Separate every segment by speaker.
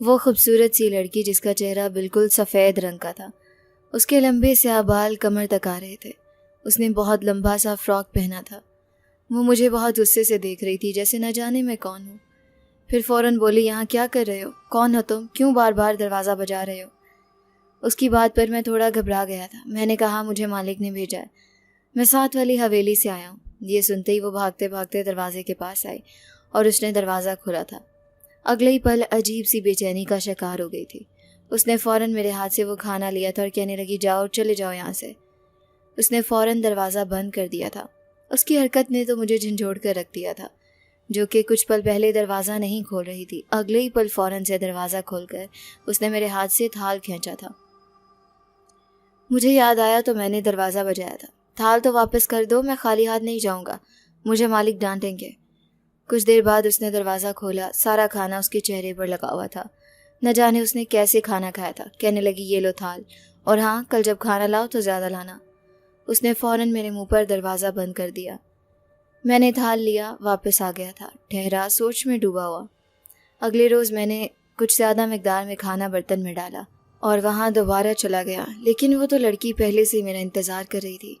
Speaker 1: وہ خوبصورت سی لڑکی جس کا چہرہ بالکل سفید رنگ کا تھا، اس کے لمبے سیاہ بال کمر تک آ رہے تھے، اس نے بہت لمبا سا فراک پہنا تھا۔ وہ مجھے بہت غصے سے دیکھ رہی تھی، جیسے نہ جانے میں کون ہوں۔ پھر فوراً بولی، یہاں کیا کر رہے ہو؟ کون ہو تم؟ کیوں بار بار دروازہ بجا رہے ہو؟ اس کی بات پر میں تھوڑا گھبرا گیا تھا۔ میں نے کہا، مجھے مالک نے بھیجا ہے، میں ساتھ والی حویلی سے آیا ہوں۔ یہ سنتے ہی وہ بھاگتے بھاگتے دروازے کے پاس آئی اور اس نے دروازہ کھولا تھا۔ اگلے ہی پل عجیب سی بے چینی کا شکار ہو گئی تھی۔ اس نے فوراً میرے ہاتھ سے وہ کھانا لیا تھا اور کہنے لگی، جاؤ، چلے جاؤ یہاں سے۔ اس نے فوراً دروازہ بند کر دیا تھا۔ اس کی حرکت نے تو مجھے جھنجھوڑ کر رکھ دیا تھا، جو کہ کچھ پل پہلے دروازہ نہیں کھول رہی تھی۔ اگلے ہی پل فوراً سے دروازہ کھول کر اس نے میرے ہاتھ سے تھال کھینچا تھا۔ مجھے یاد آیا تو میں نے دروازہ بجایا تھا۔ تھال تو واپس کر دو، میں خالی ہاتھ نہیں جاؤں گا، مجھے مالک ڈانٹیں گے۔ کچھ دیر بعد اس نے دروازہ کھولا، سارا کھانا اس کے چہرے پر لگا ہوا تھا۔ نہ جانے اس نے کیسے کھانا کھایا تھا۔ کہنے لگی، یہ لو تھال، اور ہاں، کل جب کھانا لاؤ تو زیادہ لانا۔ اس نے فوراً میرے منہ پر دروازہ بند کر دیا۔ میں نے تھال لیا، واپس آ گیا تھا، ٹھہرا، سوچ میں ڈوبا ہوا۔ اگلے روز میں نے کچھ زیادہ مقدار میں کھانا برتن میں ڈالا اور وہاں دوبارہ چلا گیا، لیکن وہ تو لڑکی پہلے سے میرا انتظار کر رہی تھی۔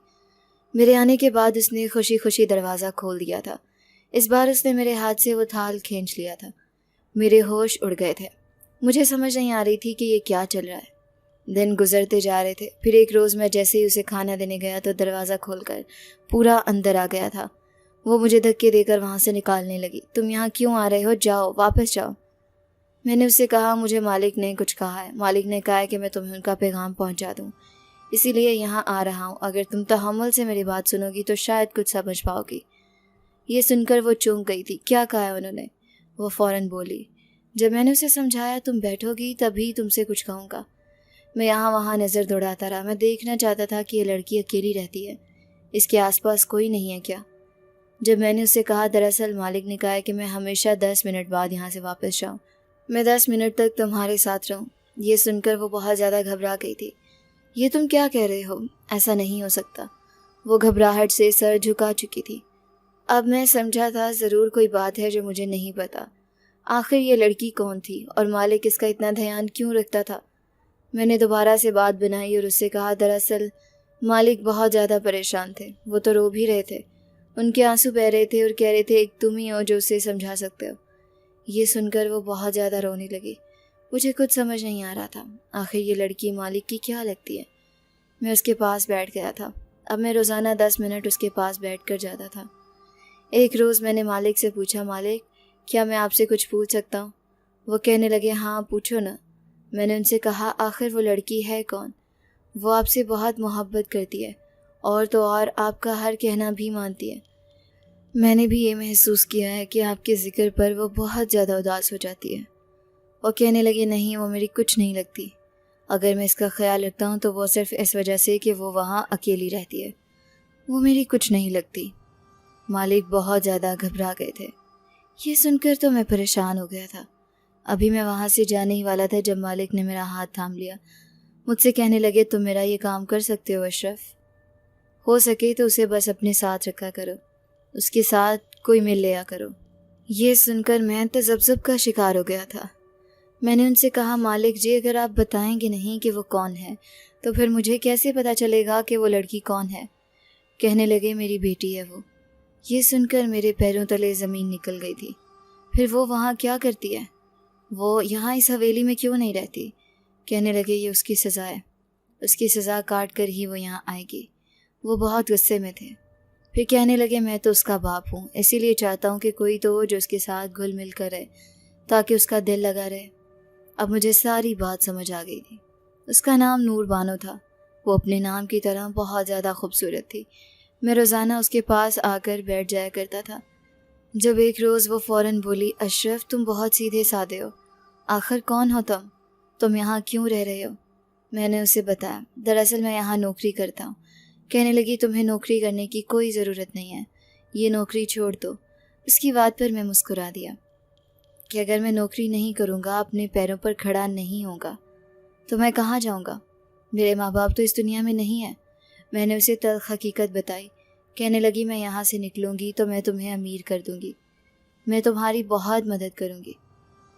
Speaker 1: میرے آنے کے بعد اس نے خوشی خوشی دروازہ کھول دیا تھا۔ اس بار اس نے میرے ہاتھ سے وہ تھال کھینچ لیا تھا۔ میرے ہوش اڑ گئے تھے، مجھے سمجھ نہیں آ رہی تھی کہ یہ کیا چل رہا ہے۔ دن گزرتے جا رہے تھے۔ پھر ایک روز میں جیسے ہی اسے کھانا دینے گیا تو دروازہ کھول کر پورا اندر آ گیا تھا۔ وہ مجھے دھکے دے کر وہاں سے نکالنے لگی۔ تم یہاں کیوں آ رہے ہو؟ جاؤ، واپس جاؤ۔ میں نے اس سے کہا، مجھے مالک نے کچھ کہا ہے، مالک نے کہا ہے کہ میں تمہیں ان کا پیغام پہنچا دوں، اسی لیے یہاں آ رہا ہوں۔ اگر تم تحمل سے میری بات سنو گی تو شاید کچھ سمجھ پاؤ گی۔ یہ سن کر وہ چونک گئی تھی۔ کیا کہا ہے انہوں نے؟ وہ فوراً بولی، جب میں نے اسے سمجھایا تم بیٹھو گی تبھی تم سے کچھ کہوں گا۔ میں یہاں وہاں نظر دوڑاتا رہا۔ میں دیکھنا چاہتا تھا کہ یہ لڑکی اکیلی رہتی ہے، اس کے آس پاس کوئی نہیں ہے کیا؟ جب میں نے اس سے کہا، دراصل مالک نے کہا ہے کہ میں ہمیشہ 10 منٹ بعد یہاں سے واپس جاؤں، میں 10 منٹ تک تمہارے ساتھ رہوں۔ یہ سن کر وہ بہت زیادہ گھبرا گئی تھی۔ یہ تم کیا کہہ رہے ہو؟ ایسا نہیں ہو سکتا۔ وہ گھبراہٹ سے سر جھکا چکی تھی۔ اب میں سمجھا تھا ضرور کوئی بات ہے جو مجھے نہیں پتا۔ آخر یہ لڑکی کون تھی اور مالک اس کا اتنا دھیان کیوں رکھتا تھا؟ میں نے دوبارہ سے بات بنائی اور اس سے کہا، دراصل مالک بہت زیادہ پریشان تھے، وہ تو رو بھی رہے تھے، ان کے آنسو بہہ رہے تھے اور کہہ رہے تھے ایک تم ہی ہو جو اسے سمجھا سکتے ہو۔ یہ سن کر وہ بہت زیادہ رونے لگی۔ مجھے کچھ سمجھ نہیں آ رہا تھا، آخر یہ لڑکی مالک کی کیا لگتی ہے؟ میں اس کے پاس بیٹھ گیا تھا۔ اب میں روزانہ 10 منٹ اس کے پاس بیٹھ کر جاتا تھا۔ ایک روز میں نے مالک سے پوچھا، مالک، کیا میں آپ سے کچھ پوچھ سکتا ہوں؟ وہ کہنے لگے، ہاں پوچھو نا۔ میں نے ان سے کہا، آخر وہ لڑکی ہے کون؟ وہ آپ سے بہت محبت کرتی ہے، اور تو اور آپ کا ہر کہنا بھی مانتی ہے۔ میں نے بھی یہ محسوس کیا ہے کہ آپ کے ذکر پر وہ بہت زیادہ اداس ہو جاتی ہے۔ وہ کہنے لگے، نہیں، وہ میری کچھ نہیں لگتی۔ اگر میں اس کا خیال رکھتا ہوں تو وہ صرف اس وجہ سے کہ وہ وہاں اکیلی رہتی ہے، وہ میری کچھ نہیں لگتی۔ مالک بہت زیادہ گھبرا گئے تھے۔ یہ سن کر تو میں پریشان ہو گیا تھا۔ ابھی میں وہاں سے جانے ہی والا تھا جب مالک نے میرا ہاتھ تھام لیا۔ مجھ سے کہنے لگے، تم میرا یہ کام کر سکتے ہو اشرف، ہو سکے تو اسے بس اپنے ساتھ رکھا کرو، اس کے ساتھ کوئی مل لیا کرو۔ یہ سن کر میں تذبذب کا شکار ہو گیا تھا۔ میں نے ان سے کہا، مالک جی، اگر آپ بتائیں گے نہیں کہ وہ کون ہے تو پھر مجھے کیسے پتہ چلے گا کہ وہ لڑکی کون ہے؟ کہنے لگے، میری بیٹی ہے وہ۔ یہ سن کر میرے پیروں تلے زمین نکل گئی تھی۔ پھر وہ وہاں کیا کرتی ہے؟ وہ یہاں اس حویلی میں کیوں نہیں رہتی؟ کہنے لگے، یہ اس کی سزا ہے، اس کی سزا کاٹ کر ہی وہ یہاں آئے گی۔ وہ بہت غصے میں تھے۔ پھر کہنے لگے، میں تو اس کا باپ ہوں، اسی لیے چاہتا ہوں کہ کوئی تو ہو جو اس کے ساتھ گھل مل کر رہے تاکہ اس کا دل لگا رہے۔ اب مجھے ساری بات سمجھ آ گئی تھی۔ اس کا نام نور بانو تھا۔ وہ اپنے نام کی طرح بہت زیادہ خوبصورت تھی۔ میں روزانہ اس کے پاس آ کر بیٹھ جایا کرتا تھا۔ جب ایک روز وہ فوراً بولی، اشرف، تم بہت سیدھے سادے ہو، آخر کون ہو تم یہاں کیوں رہ رہے ہو؟ میں نے اسے بتایا، دراصل میں یہاں نوکری کرتا ہوں۔ کہنے لگی، تمہیں نوکری کرنے کی کوئی ضرورت نہیں ہے، یہ نوکری چھوڑ دو۔ اس کی بات پر میں مسکرا دیا کہ اگر میں نوکری نہیں کروں گا، اپنے پیروں پر کھڑا نہیں ہوں گا، تو میں کہاں جاؤں گا؟ میرے ماں باپ تو اس دنیا میں نہیں ہیں۔ میں نے اسے تلخ حقیقت بتائی۔ کہنے لگی، میں یہاں سے نکلوں گی تو میں تمہیں امیر کر دوں گی، میں تمہاری بہت مدد کروں گی۔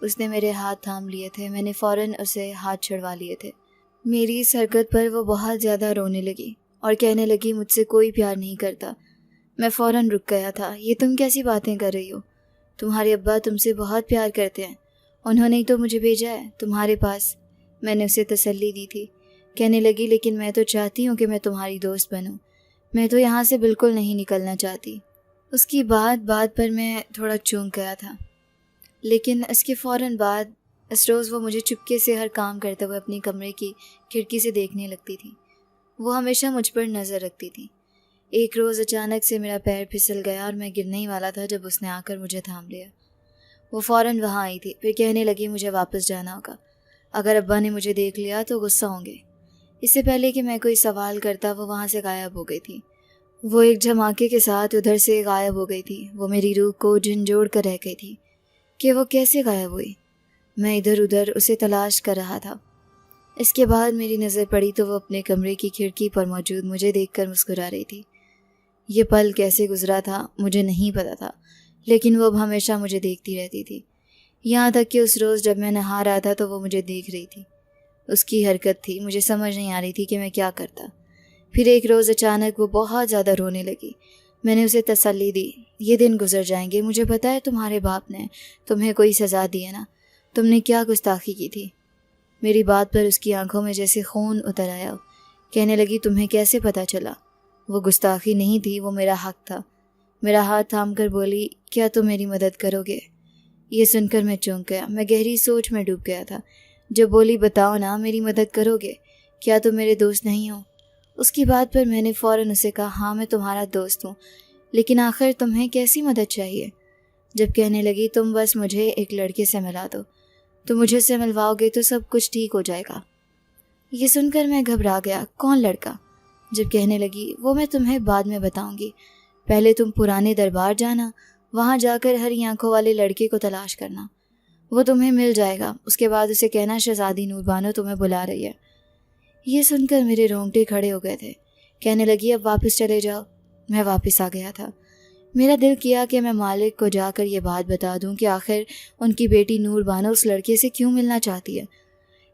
Speaker 1: اس نے میرے ہاتھ تھام لیے تھے، میں نے فوراً اسے ہاتھ چھڑوا لیے تھے۔ میری اس حرکت پر وہ بہت زیادہ رونے لگی اور کہنے لگی مجھ سے کوئی پیار نہیں کرتا۔ میں فوراً رک گیا تھا۔ یہ تم کیسی باتیں کر رہی ہو؟ تمہارے ابا تم سے بہت پیار کرتے ہیں، انہوں نے تو مجھے بھیجا ہے تمہارے پاس۔ میں نے اسے تسلی دی تھی۔ کہنے لگی لیکن میں تو چاہتی ہوں کہ میں تمہاری دوست بنوں، میں تو یہاں سے بالکل نہیں نکلنا چاہتی۔ اس کی بات پر میں تھوڑا چونک گیا تھا، لیکن اس کے فوراً بعد اس روز وہ مجھے چپکے سے ہر کام کرتے ہوئے اپنی کمرے کی کھڑکی سے دیکھنے لگتی تھی۔ وہ ہمیشہ مجھ پر نظر رکھتی تھی۔ ایک روز اچانک سے میرا پیر پھسل گیا اور میں گرنے ہی والا تھا جب اس نے آ کر مجھے تھام لیا۔ وہ فوراً وہاں آئی تھی، پھر کہنے لگی مجھے واپس جانا ہوگا، اگر ابا نے مجھے دیکھ لیا تو غصہ ہوں گے۔ اس سے پہلے کہ میں کوئی سوال کرتا وہ وہاں سے غائب ہو گئی تھی۔ وہ ایک جھماکے کے ساتھ ادھر سے غائب ہو گئی تھی۔ وہ میری روح کو جھنجھوڑ کر رہ گئی تھی کہ وہ کیسے غائب ہوئی۔ میں ادھر ادھر اسے تلاش کر رہا تھا۔ اس کے بعد میری نظر پڑی تو وہ اپنے کمرے کی کھڑکی پر موجود مجھے دیکھ کر مسکرا رہی تھی۔ یہ پل کیسے گزرا تھا مجھے نہیں پتا تھا، لیکن وہ اب ہمیشہ مجھے دیکھتی رہتی تھی، یہاں تک کہ اس روز جب میں نہا رہا تھا تو وہ مجھے دیکھ رہی تھی۔ اس کی حرکت تھی، مجھے سمجھ نہیں آ رہی تھی کہ میں کیا کرتا۔ پھر ایک روز اچانک وہ بہت زیادہ رونے لگی۔ میں نے اسے تسلی دی، یہ دن گزر جائیں گے، مجھے پتا ہے تمہارے باپ نے تمہیں کوئی سزا دی ہے نا، تم نے کیا گستاخی کی تھی۔ میری بات پر اس کی آنکھوں میں جیسے خون اتر آیا۔ کہنے لگی تمہیں کیسے پتہ چلا؟ وہ گستاخی نہیں تھی، وہ میرا حق تھا۔ میرا ہاتھ تھام کر بولی کیا تم میری مدد کرو گے؟ یہ سن کر میں چونک گیا، میں گہری سوچ میں ڈوب گیا تھا۔ جب بولی بتاؤ نا میری مدد کرو گے، کیا تم میرے دوست نہیں ہو؟ اس کی بات پر میں نے فوراً اسے کہا ہاں میں تمہارا دوست ہوں، لیکن آخر تمہیں کیسی مدد چاہیے؟ جب کہنے لگی تم بس مجھے ایک لڑکے سے ملا دو، تم مجھے سے ملواؤ گے تو سب کچھ ٹھیک ہو جائے گا۔ یہ سن کر میں گھبرا گیا، کون لڑکا؟ جب کہنے لگی وہ میں تمہیں بعد میں بتاؤں گی، پہلے تم پرانے دربار جانا، وہاں جا کر ہری آنکھوں والے لڑکے کو تلاش کرنا، وہ تمہیں مل جائے گا، اس کے بعد اسے کہنا شہزادی نور بانو تمہیں بلا رہی ہے۔ یہ سن کر میرے رونگٹے کھڑے ہو گئے تھے۔ کہنے لگی اب واپس چلے جاؤ۔ میں واپس آ گیا تھا۔ میرا دل کیا کہ میں مالک کو جا کر یہ بات بتا دوں کہ آخر ان کی بیٹی نور بانو اس لڑکے سے کیوں ملنا چاہتی ہے،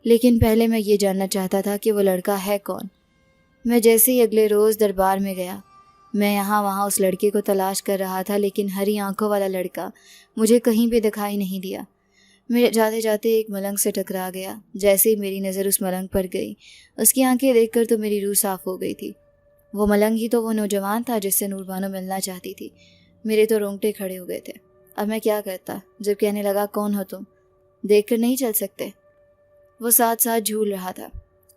Speaker 1: لیکن پہلے میں یہ جاننا چاہتا تھا کہ وہ لڑکا ہے کون۔ میں جیسے ہی اگلے روز دربار میں گیا، میں یہاں وہاں اس لڑکے کو تلاش کر رہا تھا، لیکن ہری آنکھوں والا لڑکا مجھے کہیں بھی دکھائی نہیں دیا۔ میں جاتے جاتے ایک ملنگ سے ٹکرا گیا۔ جیسے ہی میری نظر اس ملنگ پر گئی، اس کی آنکھیں دیکھ کر تو میری روح صاف ہو گئی تھی۔ وہ ملنگ ہی تو وہ نوجوان تھا جس سے نور بانو ملنا چاہتی تھی۔ میرے تو رونگٹے کھڑے ہو گئے تھے۔ اب میں کیا کرتا؟ جب کہنے لگا کون ہو تم، دیکھ کر نہیں چل سکتے؟ وہ ساتھ ساتھ جھول رہا تھا۔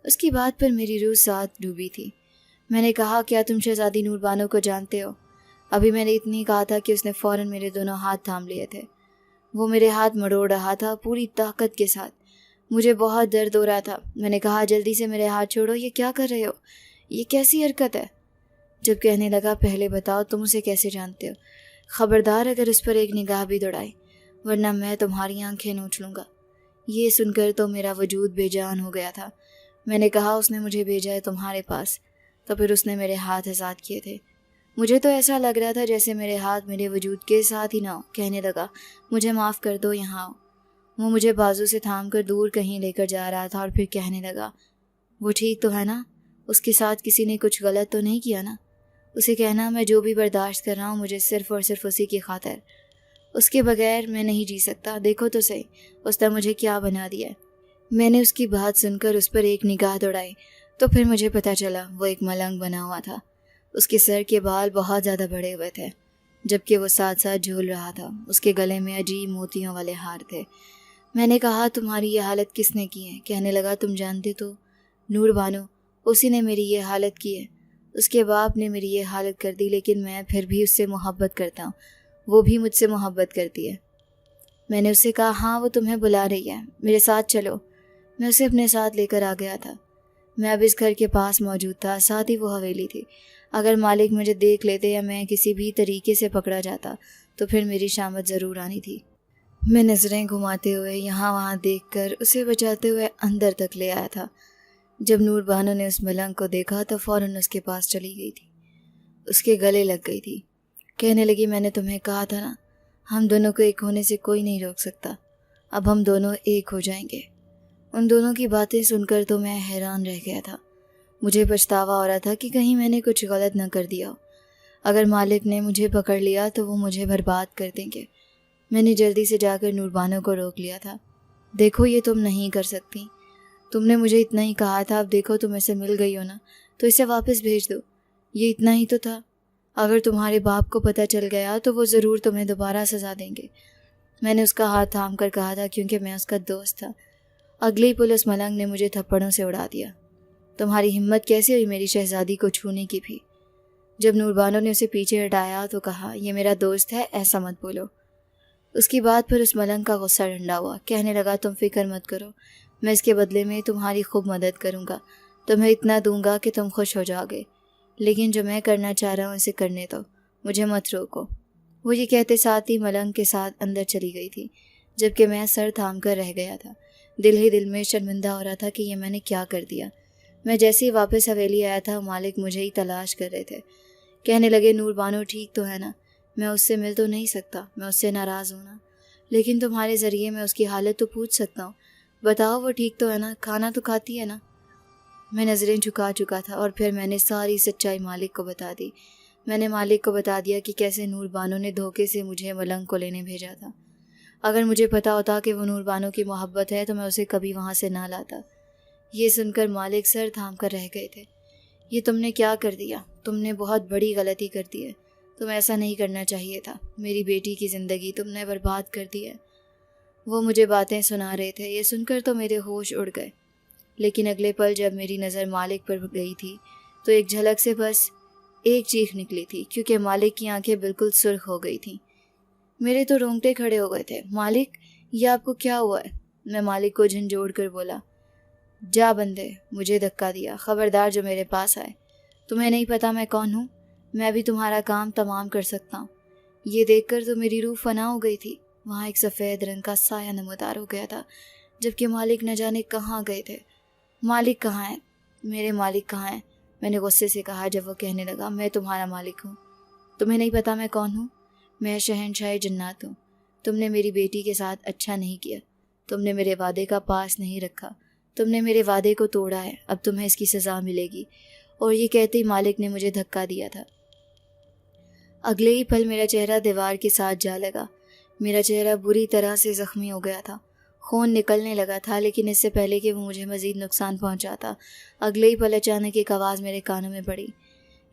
Speaker 1: اس کی بات پر میری روح ساتھ ڈوبی تھی۔ میں نے کہا کیا تم شہزادی نور بانو کو جانتے ہو؟ ابھی میں نے اتنی کہا تھا کہ اس نے فوراً میرے دونوں ہاتھ تھام لیے تھے۔ وہ میرے ہاتھ مڑوڑ رہا تھا پوری طاقت کے ساتھ۔ مجھے بہت درد ہو رہا تھا۔ میں نے کہا جلدی سے میرے ہاتھ چھوڑو، یہ کیا کر رہے ہو؟ یہ کیسی حرکت ہے؟ جب کہنے لگا پہلے بتاؤ تم اسے کیسے جانتے ہو؟ خبردار اگر اس پر ایک نگاہ بھی دوڑائی، ورنہ میں تمہاری آنکھیں نوچ لوں گا۔ یہ سن کر تو میرا وجود بے جان ہو گیا تھا۔ میں نے کہا اس نے مجھے بھیجا ہے تمہارے پاس، تو پھر اس نے میرے ہاتھ آزاد کیے تھے۔ مجھے تو ایسا لگ رہا تھا جیسے میرے ہاتھ میرے وجود کے ساتھ ہی نہ ہو۔ کہنے لگا مجھے معاف کر دو، یہاں آؤ۔ وہ مجھے بازو سے تھام کر دور کہیں لے کر جا رہا تھا اور پھر کہنے لگا وہ ٹھیک تو ہے نا؟ اس کے ساتھ کسی نے کچھ غلط تو نہیں کیا نا؟ اسے کہنا میں جو بھی برداشت کر رہا ہوں مجھے صرف اور صرف اسی کی خاطر، اس کے بغیر میں نہیں جی سکتا۔ دیکھو تو صحیح اس نے مجھے کیا بنا دیا ہے۔ میں نے اس کی بات سن کر اس پر ایک نگاہ دوڑائی تو پھر مجھے پتہ چلا وہ ایک ملنگ بنا ہوا تھا۔ اس کے سر کے بال بہت زیادہ بڑے ہوئے تھے، جبکہ وہ ساتھ ساتھ جھول رہا تھا۔ اس کے گلے میں عجیب موتیوں والے ہار تھے۔ میں نے کہا تمہاری یہ حالت کس نے کی ہے؟ کہنے لگا تم جانتے تو، نور بانو، اسی نے میری یہ حالت کی ہے۔ اس کے باپ نے میری یہ حالت کر دی، لیکن میں پھر بھی اس سے محبت کرتا ہوں، وہ بھی مجھ سے محبت کرتی ہے۔ میں نے اس سے کہا ہاں وہ تمہیں بلا رہی ہے، میرے ساتھ چلو۔ میں اسے اپنے ساتھ لے کر آ گیا تھا۔ میں اب اس گھر کے پاس موجود تھا، ساتھ ہی وہ حویلی تھی۔ اگر مالک مجھے دیکھ لیتے یا میں کسی بھی طریقے سے پکڑا جاتا تو پھر میری شامت ضرور آنی تھی۔ میں نظریں گھماتے ہوئے یہاں وہاں دیکھ کر اسے بچاتے ہوئے اندر تک لے آیا تھا۔ جب نور بانو نے اس ملنگ کو دیکھا تو فوراً اس کے پاس چلی گئی تھی، اس کے گلے لگ گئی تھی۔ کہنے لگی میں نے تمہیں کہا تھا نا، ہم دونوں کو ایک ہونے سے کوئی نہیں روک سکتا۔ اب ہم دونوں ایک ہو جائیں گے۔ ان دونوں کی باتیں سن کر تو میں حیران رہ گیا تھا۔ مجھے پچھتاوا ہو رہا تھا کہ کہیں میں نے کچھ غلط نہ کر دیا ہو۔ اگر مالک نے مجھے پکڑ لیا تو وہ مجھے برباد کر دیں گے۔ میں نے جلدی سے جا کر نور بانو کو روک لیا تھا۔ دیکھو یہ تم نہیں کر سکتی، تم نے مجھے اتنا ہی کہا تھا، اب دیکھو تم اسے مل گئی ہو نا، تو اسے واپس بھیج دو۔ یہ اتنا ہی تو تھا، اگر تمہارے باپ کو پتہ چل گیا تو وہ ضرور تمہیں دوبارہ سزا دیں گے۔ میں نے اس کا ہاتھ تھام کر کہا تھا کیونکہ میں اس کا دوست تھا۔ اگلی ہی پل اس ملنگ نے مجھے تھپڑوں سے اڑا دیا۔ تمہاری ہمت کیسے ہوئی میری شہزادی کو چھونے کی بھی؟ جب نور بانو نے اسے پیچھے ہٹایا تو کہا، یہ میرا دوست ہے، ایسا مت بولو۔ اس کی بات پر اس ملنگ کا غصہ ٹھنڈا ہوا، کہنے لگا، تم فکر مت کرو، میں اس کے بدلے میں تمہاری خوب مدد کروں گا، تمہیں اتنا دوں گا کہ تم خوش ہو جاؤ گے، لیکن جو میں کرنا چاہ رہا ہوں اسے کرنے دو، مجھے مت روکو۔ وہ یہ کہتے ساتھ ہی ملنگ کے ساتھ اندر چلی گئی تھی، جبکہ میں سر تھام کر رہ گیا تھا۔ دل ہی دل میں شرمندہ ہو رہا تھا کہ یہ میں نے کیا کر دیا۔ میں جیسے ہی واپس حویلی آیا تھا، مالک مجھے ہی تلاش کر رہے تھے۔ کہنے لگے، نور بانو ٹھیک تو ہے نا؟ میں اس سے مل تو نہیں سکتا، میں اس سے ناراض ہوں نا، لیکن تمہارے ذریعے میں اس کی حالت تو پوچھ سکتا ہوں۔ بتاؤ وہ ٹھیک تو ہے نا؟ کھانا تو کھاتی ہے نا؟ میں نظریں جھکا چکا تھا اور پھر میں نے ساری سچائی مالک کو بتا دی۔ میں نے مالک کو بتا دیا کہ کیسے نور بانو نے دھوکے سے مجھے ملنگ کو لینے بھیجا تھا۔ اگر مجھے پتا ہوتا کہ وہ نور بانو کی محبت ہے تو میں اسے کبھی وہاں سے نہ لاتا۔ یہ سن کر مالک سر تھام کر رہ گئے تھے۔ یہ تم نے کیا کر دیا؟ تم نے بہت بڑی غلطی کر دی ہے، تم ایسا نہیں کرنا چاہیے تھا، میری بیٹی کی زندگی تم نے برباد کر دی ہے۔ وہ مجھے باتیں سنا رہے تھے، یہ سن کر تو میرے ہوش اڑ گئے، لیکن اگلے پل جب میری نظر مالک پر گئی تھی تو ایک جھلک سے بس ایک چیخ نکلی تھی، کیونکہ مالک کی آنکھیں بالکل سرخ ہو گئی تھیں۔ میرے تو رونگٹے کھڑے ہو گئے تھے۔ مالک، یہ آپ کو کیا ہوا ہے؟ میں مالک کو جھنجھوڑ کر بولا، جا بندے، مجھے دھکا دیا، خبردار جو میرے پاس آئے۔ تمہیں نہیں پتا میں کون ہوں؟ میں بھی تمہارا کام تمام کر سکتا ہوں۔ یہ دیکھ کر تو میری روح فنا ہو گئی تھی۔ وہاں ایک سفید رنگ کا سایہ نمودار ہو گیا تھا، جبکہ مالک نہ جانے کہاں گئے تھے۔ مالک کہاں ہے؟ میرے مالک کہاں ہیں؟ میں نے غصے سے کہا جب وہ کہنے لگا، میں تمہارا مالک ہوں۔ تمہیں نہیں پتا میں کون ہوں؟ میں شہنشاہ جنات ہوں۔ تم نے میری بیٹی کے ساتھ اچھا نہیں کیا، تم نے میرے وعدے کا پاس نہیں رکھا، تم نے میرے وعدے کو توڑا ہے، اب تمہیں اس کی سزا ملے گی۔ اور یہ کہتے ہی مالک نے مجھے دھکا دیا تھا۔ اگلے ہی پل میرا چہرہ دیوار کے ساتھ جا لگا۔ میرا چہرہ بری طرح سے زخمی ہو گیا تھا، خون نکلنے لگا تھا، لیکن اس سے پہلے کہ وہ مجھے مزید نقصان پہنچاتا، اگلے ہی پل اچانک ایک آواز میرے کانوں میں پڑی۔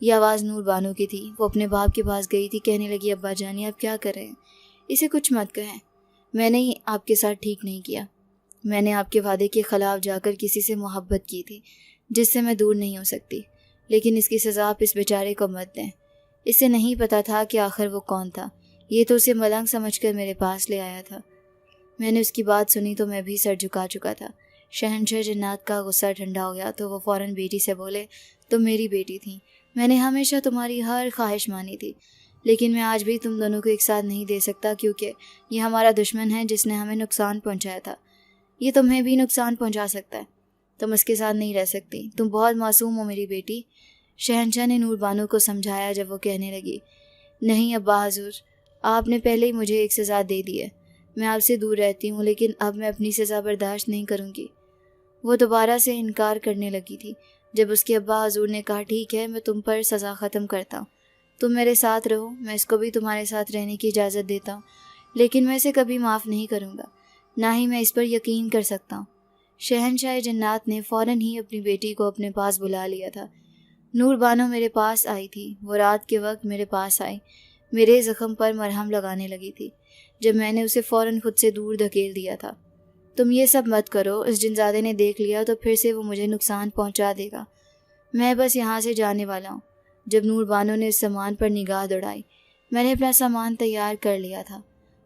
Speaker 1: یہ آواز نور بانو کی تھی۔ وہ اپنے باپ کے پاس گئی تھی، کہنے لگی، ابا جانی آپ کیا کر رہے ہیں؟ اسے کچھ مت کہیں، میں نے آپ کے ساتھ ٹھیک نہیں کیا، میں نے آپ کے وعدے کے خلاف جا کر کسی سے محبت کی تھی جس سے میں دور نہیں ہو سکتی، لیکن اس کی سزا آپ اس بیچارے کو مت دیں۔ اسے نہیں پتا تھا کہ آخر وہ کون تھا، یہ تو اسے ملنگ سمجھ کر میرے پاس لے آیا تھا۔ میں نے اس کی بات سنی تو میں بھی سر جھکا چکا تھا۔ شہنشاہ جنات کا غصہ ٹھنڈا ہو گیا تو وہ فوراً بیٹی سے بولے، تم میری بیٹی تھی، میں نے ہمیشہ تمہاری ہر خواہش مانی تھی، لیکن میں آج بھی تم دونوں کو ایک ساتھ نہیں دے سکتا، کیونکہ یہ ہمارا دشمن ہے جس نے ہمیں نقصان پہنچایا تھا، یہ تمہیں بھی نقصان پہنچا سکتا ہے، تم اس کے ساتھ نہیں رہ سکتی، تم بہت معصوم ہو میری بیٹی۔ شہنشاہ نے نور بانو کو سمجھایا جب وہ کہنے لگی، نہیں ابا حضور، آپ نے پہلے ہی مجھے ایک سزا دے دی ہے، میں آپ سے دور رہتی ہوں، لیکن اب میں اپنی سزا برداشت نہیں کروں گی۔ وہ دوبارہ سے انکار کرنے لگی تھی جب اس کے ابا حضور نے کہا، ٹھیک ہے، میں تم پر سزا ختم کرتا ہوں، تم میرے ساتھ رہو، میں اس کو بھی تمہارے ساتھ رہنے کی اجازت دیتا ہوں، لیکن میں اسے کبھی معاف نہیں کروں گا، نہ ہی میں اس پر یقین کر سکتا ہوں۔ شہنشاہ جنات نے فوراً ہی اپنی بیٹی کو اپنے پاس بلا لیا تھا۔ نور بانو میرے پاس آئی تھی، وہ رات کے وقت میرے پاس آئی، میرے زخم پر مرہم لگانے لگی تھی، جب میں نے اسے فوراً خود سے دور دھکیل دیا تھا۔ تم یہ سب مت کرو، اس جنزادے نے دیکھ لیا تو پھر سے وہ مجھے نقصان پہنچا دے گا، میں بس یہاں سے جانے والا ہوں۔ جب نور بانو نے اس سامان پر نگاہ دوڑائی، میں نے اپنا سامان تیار کر لیا تھا۔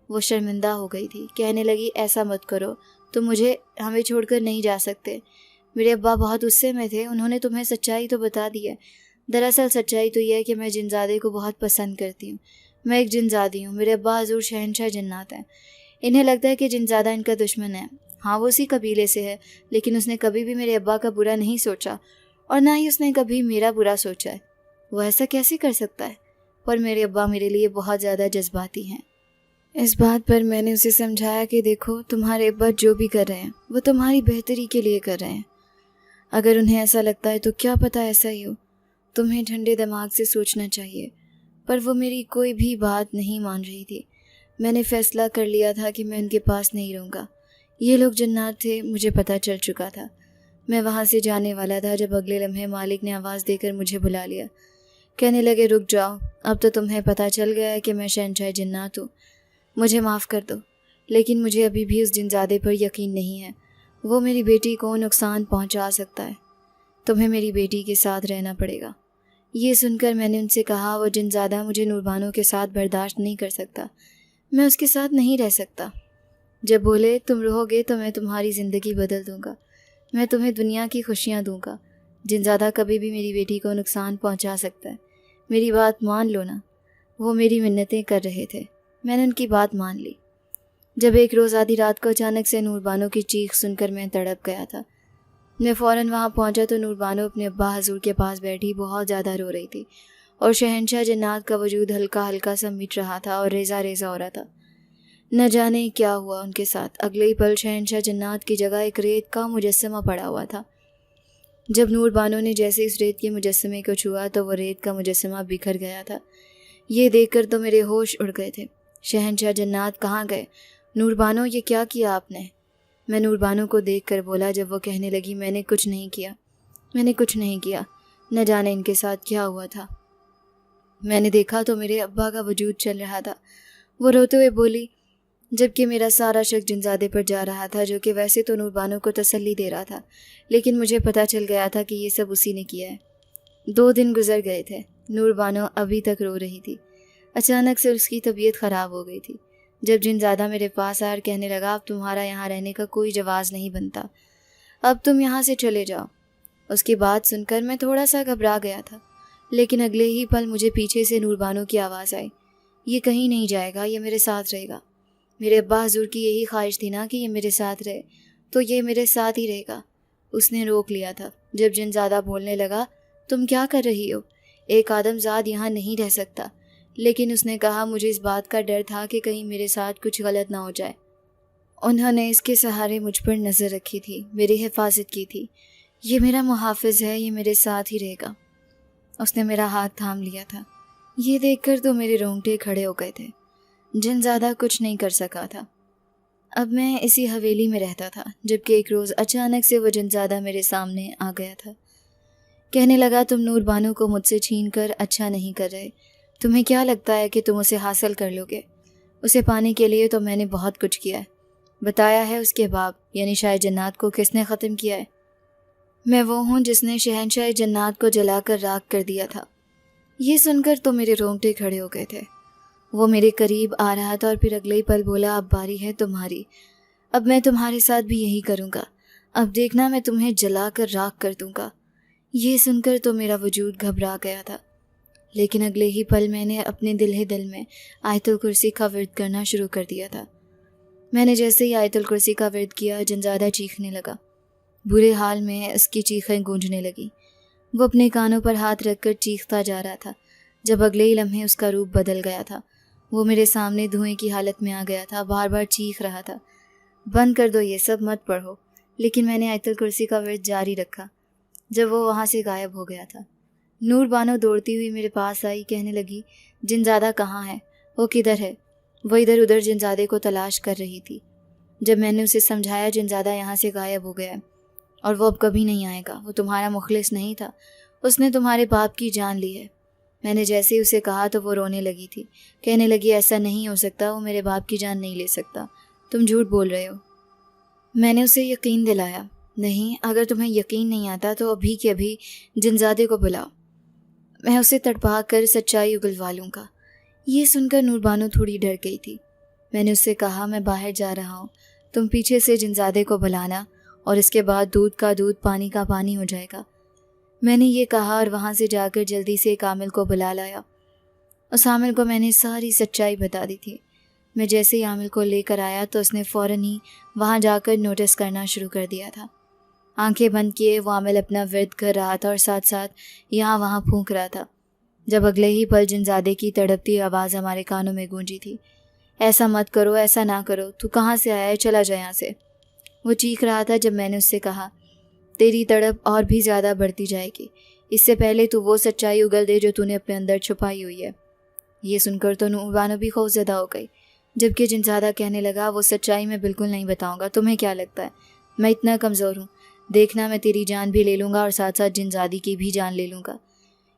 Speaker 1: وہ شرمندہ ہو گئی تھی، کہنے لگی، ایسا مت کرو، تم ہمیں چھوڑ کر نہیں جا سکتے۔ میرے ابا بہت غصے میں تھے، انہوں نے تمہیں سچائی تو بتا دی ہے۔ دراصل سچائی تو یہ ہے کہ میں جنزادے کو بہت پسند کرتی ہوں، میں ایک جنزادی ہوں، میرے ابا حضور شہنشاہ جنات ہیں، انہیں لگتا ہے کہ جنزادہ ان کا دشمن ہے۔ ہاں وہ اسی قبیلے سے ہے، لیکن اس نے کبھی بھی میرے ابا کا برا نہیں سوچا، اور نہ ہی اس نے کبھی میرا برا سوچا ہے۔ وہ ایسا کیسے کر سکتا ہے؟ پر میرے ابا میرے لیے بہت زیادہ جذباتی ہیں۔ اس بات پر میں نے اسے سمجھایا کہ دیکھو تمہارے ابا جو بھی کر رہے ہیں وہ تمہاری بہتری کے لیے کر رہے ہیں. اگر انہیں ایسا لگتا ہے تو کیا پتہ ایسا ہی ہو. تمہیں ٹھنڈے دماغ سے سوچنا چاہیے. پر وہ میری کوئی بھی بات نہیں مان رہی تھی. میں نے فیصلہ کر لیا تھا کہ میں ان کے پاس نہیں رہوں گا. یہ لوگ جنات تھے مجھے پتہ چل چکا تھا. میں وہاں سے جانے والا تھا جب اگلے لمحے مالک نے آواز دے کر مجھے بلا لیا. کہنے لگے رک جاؤ، اب تو تمہیں پتہ چل گیا ہے کہ میں شہنشاہ جنات ہوں. مجھے معاف کر دو، لیکن مجھے ابھی بھی اس جنزادے پر یقین نہیں ہے. وہ میری بیٹی کو نقصان پہنچا سکتا ہے. تمہیں میری بیٹی کے ساتھ رہنا پڑے گا. یہ سن کر میں نے ان سے کہا وہ جنزادہ مجھے نوربانو کے ساتھ برداشت نہیں کر سکتا. میں اس کے ساتھ نہیں رہ سکتا. جب بولے تم رہو گے تو میں تمہاری زندگی بدل دوں گا، میں تمہیں دنیا کی خوشیاں دوں گا. جنزادہ کبھی بھی میری بیٹی کو نقصان پہنچا سکتا ہے. میری بات مان لو نا. وہ میری منتیں کر رہے تھے. میں نے ان کی بات مان لی. جب ایک روز آدھی رات کو اچانک سے نوربانو کی چیخ سن کر میں تڑپ گیا تھا. میں فوراً وہاں پہنچا تو نوربانو اپنے ابا حضور کے پاس بیٹھی بہت زیادہ رو رہی تھی اور شہنشاہ جنات کا وجود ہلکا ہلکا سا مٹ رہا تھا اور ریزہ ریزہ ہو رہا تھا. نہ جانے کیا ہوا ان کے ساتھ. اگلے ہی پل شہنشاہ جنات کی جگہ ایک ریت کا مجسمہ پڑا ہوا تھا. جب نوربانو نے جیسے اس ریت کے مجسمے کو چھوا تو وہ ریت کا مجسمہ بکھر گیا تھا. یہ دیکھ کر تو میرے ہوش اڑ گئے تھے. شہنشاہ جنات کہاں گئے؟ نوربانو یہ کیا کیا آپ نے؟ میں نوربانو کو دیکھ کر بولا جب وہ کہنے لگی میں نے کچھ نہیں کیا، میں نے کچھ نہیں کیا. نہ جانے ان کے ساتھ کیا ہوا تھا. میں نے دیکھا تو میرے ابا کا وجود چل رہا تھا. وہ روتے ہوئے بولی جبکہ میرا سارا شک جنزادے پر جا رہا تھا جو کہ ویسے تو نوربانو کو تسلی دے رہا تھا، لیکن مجھے پتہ چل گیا تھا کہ یہ سب اسی نے کیا ہے. 2 دن گزر گئے تھے. نوربانو ابھی تک رو رہی تھی. اچانک سے اس کی طبیعت خراب ہو گئی تھی. جب جنزادہ میرے پاس آیا اور کہنے لگا اب تمہارا یہاں رہنے کا کوئی جواز نہیں بنتا، اب تم یہاں سے چلے جاؤ. اس کی بات سن کر میں تھوڑا سا گھبرا گیا تھا، لیکن اگلے ہی پل مجھے پیچھے سے نوربانو کی آواز آئی. یہ کہیں نہیں جائے گا، یہ میرے ساتھ رہے گا. میرے ابا حضور کی یہی خواہش تھی نا کہ یہ میرے ساتھ رہے، تو یہ میرے ساتھ ہی رہے گا. اس نے روک لیا تھا. جب جنزادہ بولنے لگا تم کیا کر رہی ہو؟ ایک آدم زاد یہاں نہیں رہ سکتا. لیکن اس نے کہا مجھے اس بات کا ڈر تھا کہ کہیں میرے ساتھ کچھ غلط نہ ہو جائے. انہوں نے اس کے سہارے مجھ پر نظر رکھی تھی، میری حفاظت کی تھی. یہ میرا محافظ ہے، یہ میرے ساتھ ہی رہے گا. اس نے میرا ہاتھ تھام لیا تھا. یہ دیکھ کر تو میرے رونگٹے کھڑے ہو گئے تھے. جنزادہ کچھ نہیں کر سکا تھا. اب میں اسی حویلی میں رہتا تھا جبکہ ایک روز اچانک سے وہ جنزادہ میرے سامنے آ گیا تھا. کہنے لگا تم نوربانو کو مجھ سے چھین کر اچھا نہیں کر رہے. تمہیں کیا لگتا ہے کہ تم اسے حاصل کر لو گے؟ اسے پانے کے لیے تو میں نے بہت کچھ کیا ہے. بتایا ہے اس کے باپ یعنی شاہ جنات کو کس نے ختم کیا ہے؟ میں وہ ہوں جس نے شہنشاہ جنات کو جلا کر راکھ کر دیا تھا. یہ سن کر تو میرے رونگٹے کھڑے ہو گئے تھے. وہ میرے قریب آ رہا تھا اور پھر اگلے ہی پل بولا اب باری ہے تمہاری. اب میں تمہارے ساتھ بھی یہی کروں گا. اب دیکھنا میں تمہیں جلا کر راکھ کر دوں گا. یہ سن کر تو میرا وجود گھبرا گیا تھا، لیکن اگلے ہی پل میں نے اپنے دل ہی دل میں آیت الکرسی کا ورد کرنا شروع کر دیا تھا. میں نے جیسے ہی آیت الکرسی کا ورد کیا جنزادہ چیخنے لگا. برے حال میں اس کی چیخیں گونجنے لگی. وہ اپنے کانوں پر ہاتھ رکھ کر چیختا جا رہا تھا. جب اگلے ہی لمحے اس کا روپ بدل گیا تھا. وہ میرے سامنے دھوئیں کی حالت میں آ گیا تھا، بار بار چیخ رہا تھا بند کر دو، یہ سب مت پڑھو. لیکن میں نے آیت الکرسی کا ورد جاری رکھا. جب وہ وہاں سے غائب ہو گیا تھا نوربانو دوڑتی ہوئی میرے پاس آئی. کہنے لگی جنزادہ کہاں ہے؟ وہ کدھر ہے؟ وہ ادھر ادھر جنزادے کو تلاش کر رہی تھی. جب میں نے اسے سمجھایا جنزادہ یہاں سے غائب ہو گیا اور وہ اب کبھی نہیں آئے گا، وہ تمہارا مخلص نہیں تھا، اس نے تمہارے باپ کی جان لی ہے. میں نے جیسے ہی اسے کہا تو وہ رونے لگی تھی. کہنے لگی ایسا نہیں ہو سکتا، وہ میرے باپ کی جان نہیں لے سکتا، تم جھوٹ بول رہے ہو. میں نے اسے یقین دلایا. نہیں، اگر تمہیں یقین نہیں آتا تو ابھی کے ابھی جنزادے کو بلاؤ، میں اسے تڑپا کر سچائی اگلوا لوں گا. یہ سن کر نوربانو تھوڑی ڈر گئی تھی. میں نے اس سے کہا میں باہر جا رہا ہوں، تم پیچھے سے جنزادے کو بلانا اور اس کے بعد دودھ کا دودھ پانی کا پانی ہو جائے گا. میں نے یہ کہا اور وہاں سے جا کر جلدی سے ایک عامل کو بلا لایا. اس عامل کو میں نے ساری سچائی بتا دی تھی. میں جیسے ہی عامل کو لے کر آیا تو اس نے فوراً ہی وہاں جا کر نوٹس کرنا شروع کر دیا تھا. آنکھیں بند کیے وہ عامل اپنا ورد کر رہا تھا اور ساتھ ساتھ یہاں وہاں پھونک رہا تھا. جب اگلے ہی پل جنزادے کی تڑپتی آواز ہمارے کانوں میں گونجی تھی. ایسا مت کرو، ایسا نہ کرو، تو کہاں سے آیا ہے، چلا جا یہاں سے۔ وہ چیخ رہا تھا جب میں نے اس سے کہا تیری تڑپ اور بھی زیادہ بڑھتی جائے گی، اس سے پہلے تو وہ سچائی اگل دے جو تو نے اپنے اندر چھپائی ہوئی ہے۔ یہ سن کر تو نور بانو بھی خوفزدہ ہو گئی، جبکہ جنزادہ کہنے لگا وہ سچائی میں بالکل نہیں بتاؤں گا، تمہیں کیا لگتا ہے میں اتنا کمزور ہوں؟ دیکھنا میں تیری جان بھی لے لوں گا اور ساتھ ساتھ جنزادی کی بھی جان لے لوں گا۔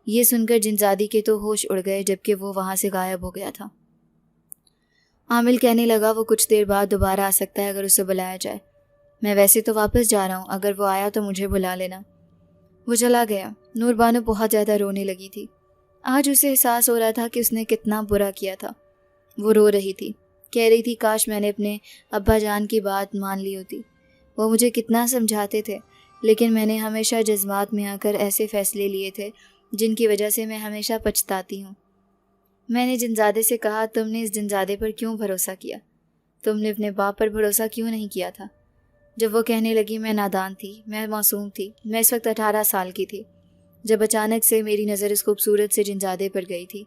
Speaker 1: یہ سن کر جنزادی کے تو ہوش اڑ گئے، جبکہ وہ وہاں سے غائب ہو گیا تھا۔ عامل کہنے لگا وہ کچھ دیر بعد دوبارہ آ سکتا ہے اگر اسے بلایا جائے، میں ویسے تو واپس جا رہا ہوں، اگر وہ آیا تو مجھے بلا لینا۔ وہ چلا گیا۔ نور بانو بہت زیادہ رونے لگی تھی۔ آج اسے احساس ہو رہا تھا کہ اس نے کتنا برا کیا تھا۔ وہ رو رہی تھی، کہہ رہی تھی کاش میں نے اپنے ابا جان کی بات مان لی ہوتی، وہ مجھے کتنا سمجھاتے تھے، لیکن میں نے ہمیشہ جذبات میں آ کر ایسے فیصلے لیے تھے جن کی وجہ سے میں ہمیشہ پچھتاتی ہوں۔ میں نے جنزادے سے کہا تم نے اس جنزادے پر کیوں بھروسہ کیا؟ تم نے اپنے باپ پر بھروسہ کیوں نہیں کیا تھا؟ جب وہ کہنے لگی میں نادان تھی، میں معصوم تھی، میں اس وقت 18 سال کی تھی، جب اچانک سے میری نظر اس خوبصورت سے جنزادے پر گئی تھی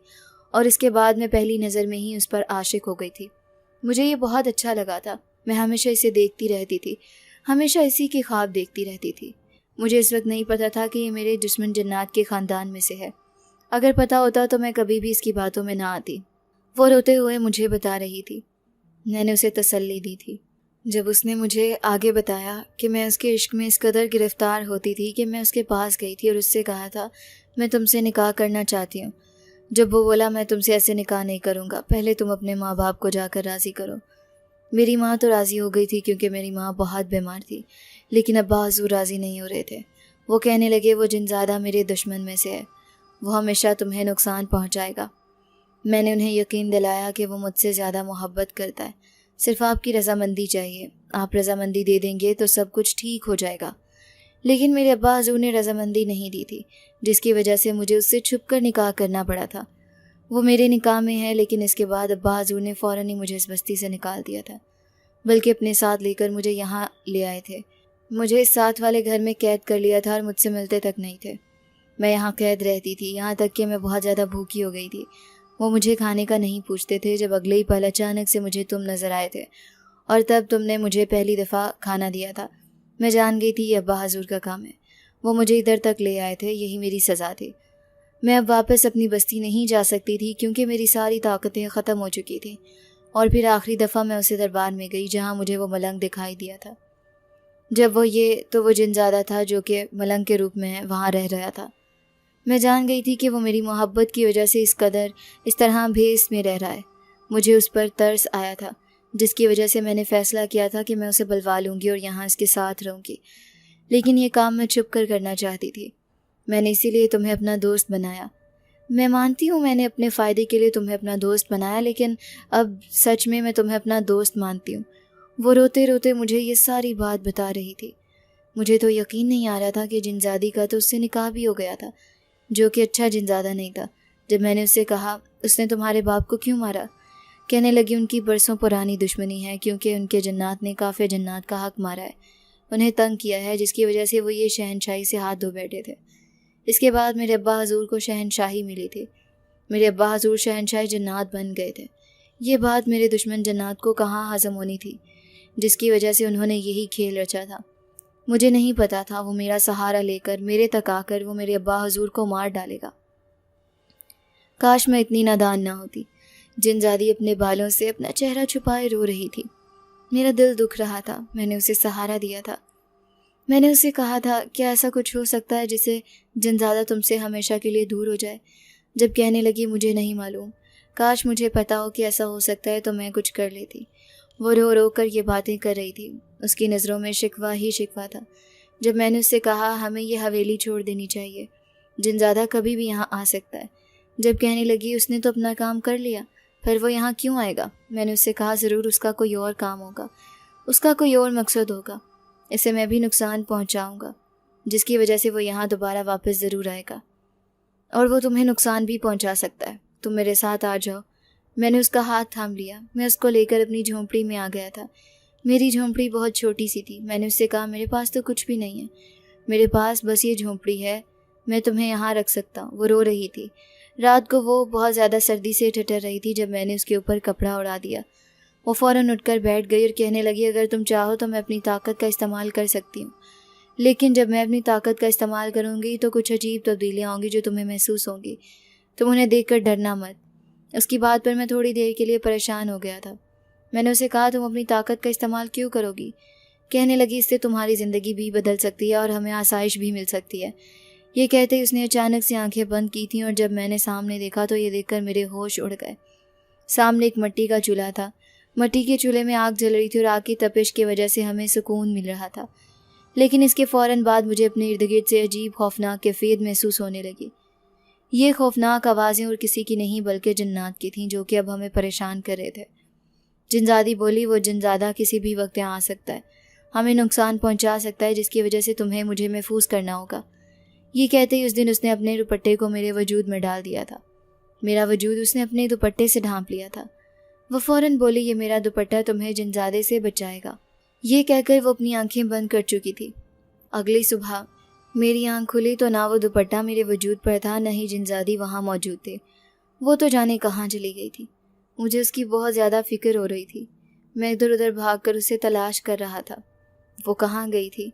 Speaker 1: اور اس کے بعد میں پہلی نظر میں ہی اس پر عاشق ہو گئی تھی۔ مجھے یہ بہت اچھا لگا تھا، میں ہمیشہ اسے دیکھتی رہتی تھی، ہمیشہ اسی کی خواب دیکھتی رہتی تھی۔ مجھے اس وقت نہیں پتا تھا کہ یہ میرے دشمن جنات کے خاندان میں سے ہے، اگر پتا ہوتا تو میں کبھی بھی اس کی باتوں میں نہ آتی۔ وہ روتے ہوئے مجھے بتا رہی تھی۔ میں نے اسے تسلی دی تھی۔ جب اس نے مجھے آگے بتایا کہ میں اس کے عشق میں اس قدر گرفتار ہوتی تھی کہ میں اس کے پاس گئی تھی اور اس سے کہا تھا میں تم سے نکاح کرنا چاہتی ہوں، جب وہ بولا میں تم سے ایسے نکاح نہیں کروں گا، پہلے تم اپنے ماں باپ کو جا کر راضی کرو۔ میری ماں تو راضی ہو گئی تھی کیونکہ میری ماں بہت بیمار تھی، لیکن ابا حضور راضی نہیں ہو رہے تھے۔ وہ کہنے لگے وہ جنزادہ میرے دشمن میں سے ہے، وہ ہمیشہ تمہیں نقصان پہنچائے گا۔ میں نے انہیں یقین دلایا کہ وہ مجھ سے زیادہ محبت کرتا ہے، صرف آپ کی رضامندی چاہیے، آپ رضامندی دے دیں گے تو سب کچھ ٹھیک ہو جائے گا۔ لیکن میرے ابا حضور نے رضامندی نہیں دی تھی، جس کی وجہ سے مجھے اس سے چھپ کر نکاح کرنا پڑا تھا۔ وہ میرے نکاح میں ہے، لیکن اس کے بعد ابا حضور نے فوراً ہی مجھے اس بستی سے نکال دیا تھا، بلکہ اپنے ساتھ لے کر مجھے یہاں لے آئے تھے۔ مجھے اس ساتھ والے گھر میں قید کر لیا تھا اور مجھ سے ملتے تک نہیں تھے۔ میں یہاں قید رہتی تھی، یہاں تک کہ میں بہت زیادہ بھوکی ہو گئی تھی۔ وہ مجھے کھانے کا نہیں پوچھتے تھے، جب اگلے ہی پل اچانک سے مجھے تم نظر آئے تھے اور تب تم نے مجھے پہلی دفعہ کھانا دیا تھا۔ میں جان گئی تھی یہ ابا حضور کا کام ہے، وہ مجھے ادھر تک لے آئے تھے، یہی میری سزا تھی۔ میں اب واپس اپنی بستی نہیں جا سکتی تھی کیونکہ میری ساری طاقتیں ختم ہو چکی تھیں، اور پھر آخری دفعہ میں اسے دربار میں گئی جہاں مجھے وہ ملنگ دکھائی دیا تھا۔ جب وہ جنزادہ تھا جو کہ ملنگ کے روپ میں وہاں رہ رہا تھا۔ میں جان گئی تھی کہ وہ میری محبت کی وجہ سے اس طرح بھیس میں رہ رہا ہے۔ مجھے اس پر ترس آیا تھا، جس کی وجہ سے میں نے فیصلہ کیا تھا کہ میں اسے بلوا لوں گی اور یہاں اس کے ساتھ رہوں گی، لیکن یہ کام میں چھپ کر کرنا چاہتی تھی۔ میں نے اسی لیے تمہیں اپنا دوست بنایا۔ میں مانتی ہوں میں نے اپنے فائدے کے لیے تمہیں اپنا دوست بنایا، لیکن اب سچ میں تمہیں اپنا دوست مانتی ہوں۔ وہ روتے روتے مجھے یہ ساری بات بتا رہی تھی۔ مجھے تو یقین نہیں آ رہا تھا کہ جنزادی کا تو اس سے نکاح بھی ہو گیا تھا، جو کہ اچھا جنزادہ نہیں تھا۔ جب میں نے اس سے کہا اس نے تمہارے باپ کو کیوں مارا؟ کہنے لگی ان کی برسوں پرانی دشمنی ہے، کیونکہ ان کے جنات نے کافر جنات کا حق مارا ہے، انہیں تنگ کیا ہے، جس کی وجہ سے وہ یہ شہنشاہی سے ہاتھ دھو بیٹھے تھے۔ اس کے بعد میرے ابا حضور کو شہنشاہی ملی تھی، میرے ابا حضور شہنشاہ جنات بن گئے تھے۔ یہ بات میرے دشمن جنات کو کہاں ہضم ہونی تھی، جس کی وجہ سے انہوں نے یہی کھیل رچا تھا۔ مجھے نہیں پتا تھا وہ میرا سہارا لے کر میرے تک آ کر وہ میرے ابا حضور کو مار ڈالے گا۔ کاش میں اتنی نادان نہ ہوتی۔ جنزادی اپنے بالوں سے اپنا چہرہ چھپائے رو رہی تھی۔ میرا دل دکھ رہا تھا، میں نے اسے سہارا دیا تھا۔ میں نے اسے کہا تھا کیا ایسا کچھ ہو سکتا ہے جسے جنزادہ تم سے ہمیشہ کے لیے دور ہو جائے؟ جب کہنے لگی مجھے نہیں معلوم، کاش مجھے پتا ہو کہ ایسا ہو سکتا ہے تو میں کچھ کر لیتی۔ وہ رو رو کر یہ باتیں کر رہی تھی، اس کی نظروں میں شکوہ ہی شکوہ تھا۔ جب میں نے اس سے کہا ہمیں یہ حویلی چھوڑ دینی چاہیے، جنزادہ کبھی بھی یہاں آ سکتا ہے، جب کہنے لگی اس نے تو اپنا کام کر لیا، پھر وہ یہاں کیوں آئے گا؟ میں نے اس سے کہا ضرور اس کا کوئی اور کام ہوگا، اس کا کوئی اور مقصد ہوگا، اسے میں بھی نقصان پہنچاؤں گا، جس کی وجہ سے وہ یہاں دوبارہ واپس ضرور آئے گا، اور وہ تمہیں نقصان بھی پہنچا سکتا ہے۔ تم میرے ساتھ آ جاؤ۔ میں نے اس کا ہاتھ تھام لیا، میں اس کو لے کر اپنی جھونپڑی میں آ گیا تھا۔ میری جھونپڑی بہت چھوٹی سی تھی۔ میں نے اس سے کہا میرے پاس تو کچھ بھی نہیں ہے، میرے پاس بس یہ جھونپڑی ہے، میں تمہیں یہاں رکھ سکتا ہوں۔ وہ رو رہی تھی۔ رات کو وہ بہت زیادہ سردی سے ٹھٹر رہی تھی جب میں نے اس کے اوپر کپڑا اڑا دیا وہ فوراً اٹھ کر بیٹھ گئی اور کہنے لگی اگر تم چاہو تو میں اپنی طاقت کا استعمال کر سکتی ہوں، لیکن جب میں اپنی طاقت کا استعمال کروں گی تو کچھ عجیب تبدیلیاں ہوں گی جو تمہیں محسوس ہوں گی، تم انہیں دیکھ کر ڈرنا مت۔ اس کی بات پر میں تھوڑی دیر کے لیے پریشان ہو گیا تھا۔ میں نے اسے کہا تم اپنی طاقت کا استعمال کیوں کرو گی؟ کہنے لگی اس سے تمہاری زندگی بھی بدل سکتی ہے اور ہمیں آسائش بھی مل سکتی ہے۔ یہ کہتے ہی اس نے اچانک سے آنکھیں بند کی تھیں اور جب میں نے سامنے دیکھا تو یہ دیکھ کر میرے ہوش اڑ گئے۔ سامنے ایک مٹی کا چولہا تھا۔ مٹی کے چولہے میں آگ جل رہی تھی اور آگ کی تپش کی وجہ سے ہمیں سکون مل رہا تھا، لیکن اس کے فوراً بعد مجھے اپنے ارد گرد سے عجیب خوفناک کیفیت محسوس ہونے لگی۔ یہ خوفناک آوازیں اور کسی کی نہیں بلکہ جنات کی تھیں جو کہ اب ہمیں پریشان کر رہے تھے۔ جنزادی بولی وہ جنزادہ کسی بھی وقت یہاں آ سکتا ہے، ہمیں نقصان پہنچا سکتا ہے جس کی وجہ سے تمہیں مجھے محفوظ کرنا ہوگا۔ یہ کہتے ہی اس دن اس نے اپنے دوپٹے کو میرے وجود میں ڈال دیا تھا۔ میرا وجود اس نے اپنے دوپٹے سے ڈھانپ لیا تھا۔ وہ فوراً بولی یہ میرا دوپٹہ تمہیں جنزادے سے بچائے گا۔ یہ کہہ کر وہ اپنی آنکھیں بند کر چکی تھی۔ اگلی صبح میری آنکھ کھلی تو نہ وہ دوپٹہ میرے وجود پر تھا نہ ہی جنزادی وہاں موجود تھے۔ وہ تو جانے کہاں چلی گئی تھی۔ مجھے اس کی بہت زیادہ فکر ہو رہی تھی۔ میں ادھر ادھر بھاگ کر اسے تلاش کر رہا تھا۔ وہ کہاں گئی تھی؟